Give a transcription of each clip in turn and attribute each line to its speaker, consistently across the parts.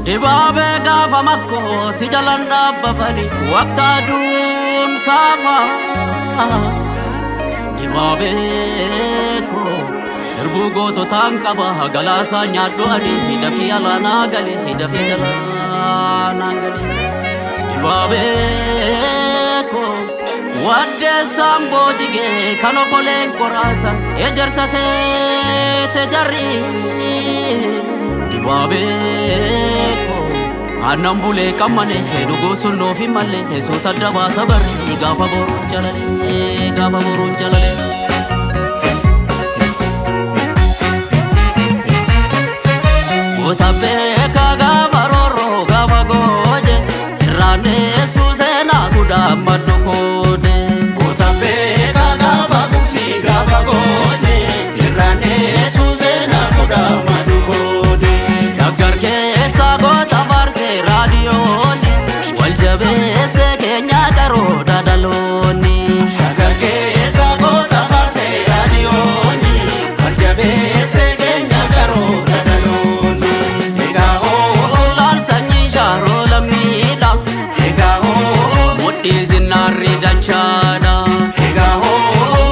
Speaker 1: Dibabe gafa makko si jalan dhaabbatani waqta aduun saafa. Dibabe ko darbu goototaan qaba galaasa nyaadhu adii dafii alaanaa galee dafii jalaanaa galee. Dibabe ko waddeessaan boojigee kan okoleen qoraasan ejersa seete jarri. Dibabe Anam bule kamane dugu sunno fi malle sota daba sabari gafa borun jalale Gotabe ka gafa roro gafa goje rane susena kuda madukode
Speaker 2: Gotabe ka gafa buksi gafa goje rane susena kuda madukode
Speaker 1: Shagar ke sagota radioni waljabese kenya karo dadaloni
Speaker 2: Shagar ke sagota farse radioni waljabese kenya karo dadaloni Ega ho
Speaker 1: lal sanyi sharo lamida
Speaker 2: Ega ho
Speaker 1: mudi zinari dachada
Speaker 2: Ega ho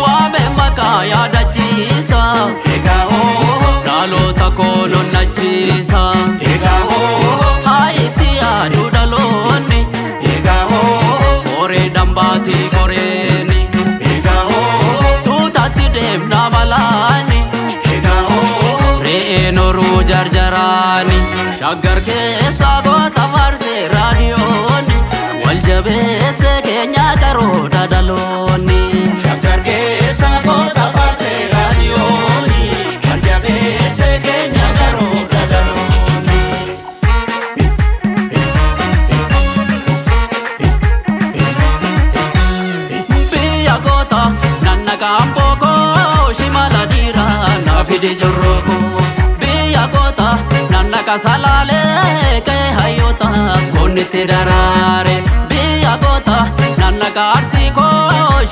Speaker 1: wame makaya dachisa
Speaker 2: Ega ho
Speaker 1: dalo takono nachisa
Speaker 2: Ega ho
Speaker 1: Dudaloni
Speaker 2: Ega ho
Speaker 1: Kore dambati koreni
Speaker 2: Ega ho
Speaker 1: Sutati dem nabalani
Speaker 2: Ega ho
Speaker 1: Re'e noru jarjarani Shagar keessa goota farse radiyooni waljabese keenya karoo dadaloni
Speaker 2: Shagar keessa goota farse radiyooni waljabese keenya karoo dadaloni
Speaker 1: Kamboko shimala dira nafidi joroko biya gota nanaka salale ke hayota konite darare biya gota nanaka arsiko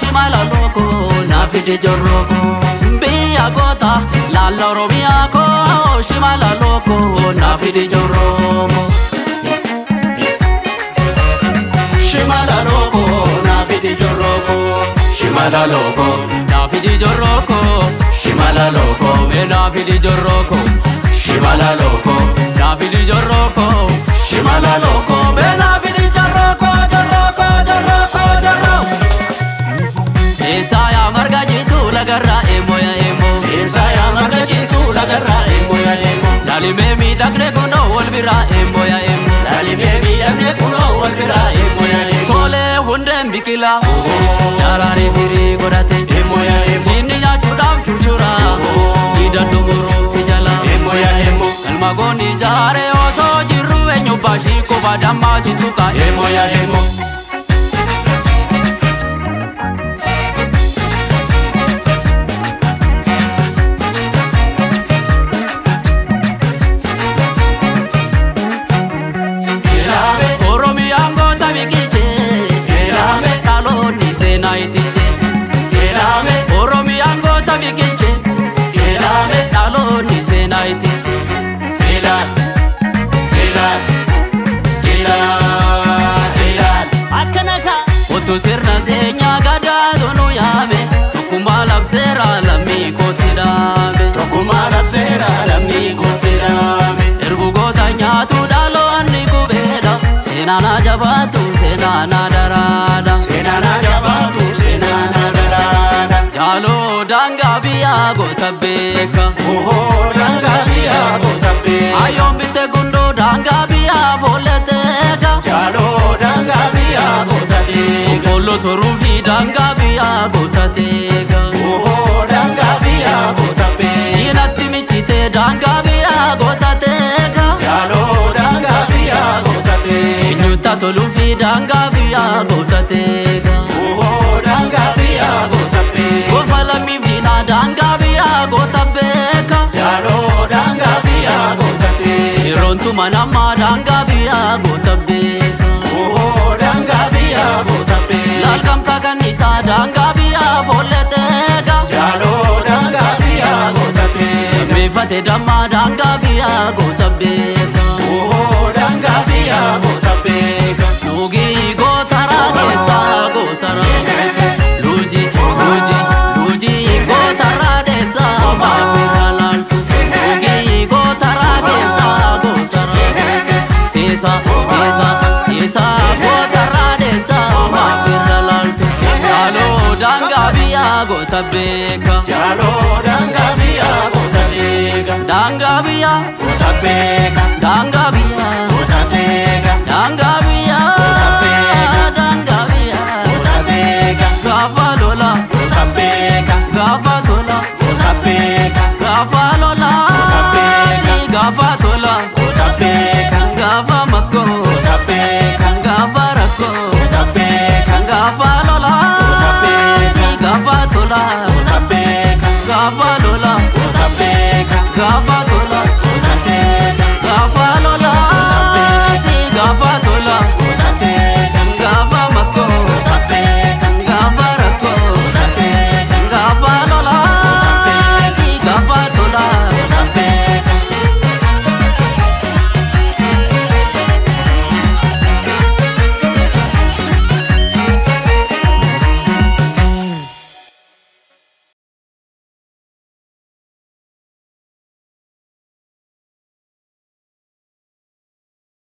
Speaker 1: shimala loko nafidi joroko biya gota lalo romia ko shimala loko nafidi joroko
Speaker 2: Shimala loko nafidi joroko Shimala loko
Speaker 1: Nafidi joroko
Speaker 2: Shimala loko
Speaker 1: me nafidi joroko
Speaker 2: Shimala loko
Speaker 1: Nafidi joroko
Speaker 2: Shimala loko me nafidi joroko
Speaker 1: Esaya marga jitu lagarra emoya emo
Speaker 2: Esaya marga jitu lagarra emoya emo
Speaker 1: Lalime mi dagre kuno walbira emoya emo
Speaker 2: Lalime mi dagre kuno walbira emoya emo
Speaker 1: Tole hundem bikila Jarare firi godate
Speaker 2: emoya emo
Speaker 1: Jinni nyachudaf churchura Ida dumuru sijala
Speaker 2: emoya emo
Speaker 1: Kalmagoni jare oso jiru enyu bashi kubadama jituka
Speaker 2: emoya emo
Speaker 1: Tu sirna teenya gadaa tonu yaame tokkummaa labseera lammii kootti dhaame
Speaker 2: tokkummaa labseera lammii kootti dhaame
Speaker 1: ergu goota nyaatu dhaloonni gubeedha seenaan jabaatu seenaan daraadha
Speaker 2: seenaan jabaatu seenaan daraadha
Speaker 1: jaaloo daangaa biyyaa goota beeka
Speaker 2: daangaa biyyaa goota beeka
Speaker 1: ayyoon bitte gundoo daangaa biyyaa foolleteeka
Speaker 2: jaaloo daangaa biyyaa goota
Speaker 1: Kolo sorufi danga biya gota tega
Speaker 2: danga biya gota pe
Speaker 1: Inatti michite danga biya gota tega
Speaker 2: Jalo danga biya gota tega
Speaker 1: Inyuta tolufi danga biya gota tega
Speaker 2: danga biya gota pe
Speaker 1: Gofala mi vina danga biya gota beka
Speaker 2: Jalo danga biya gota tega
Speaker 1: Irontu nama daangaa biyyaa goota beeka.
Speaker 2: Daangaa biyyaa goota beeka.
Speaker 1: Lalgamtaa kanniisaa daangaa biyyaa foollee teega.
Speaker 2: Jaaloo daangaa biyyaa goota teega.
Speaker 1: Meeffate dammaa daangaa biyyaa goota beeka.
Speaker 2: Daangaa biyyaa goota beeka.
Speaker 1: Nuugii gootaraa keessaa gootaraa. Luujii gootaraa deessaa maafirra laaltu. Nuugii gootaraa keessaa gootaraa. Seesa gootaraa deessaa maafirra laaltu. Jaaloo daangaa biyyaa goota beeka.
Speaker 2: Jaaloo daangaa biyyaa goota teega.
Speaker 1: Daangaa biyyaa
Speaker 2: goota beeka.
Speaker 1: daangaa biyyaa
Speaker 2: goota teega.
Speaker 1: daangaa biyyaa.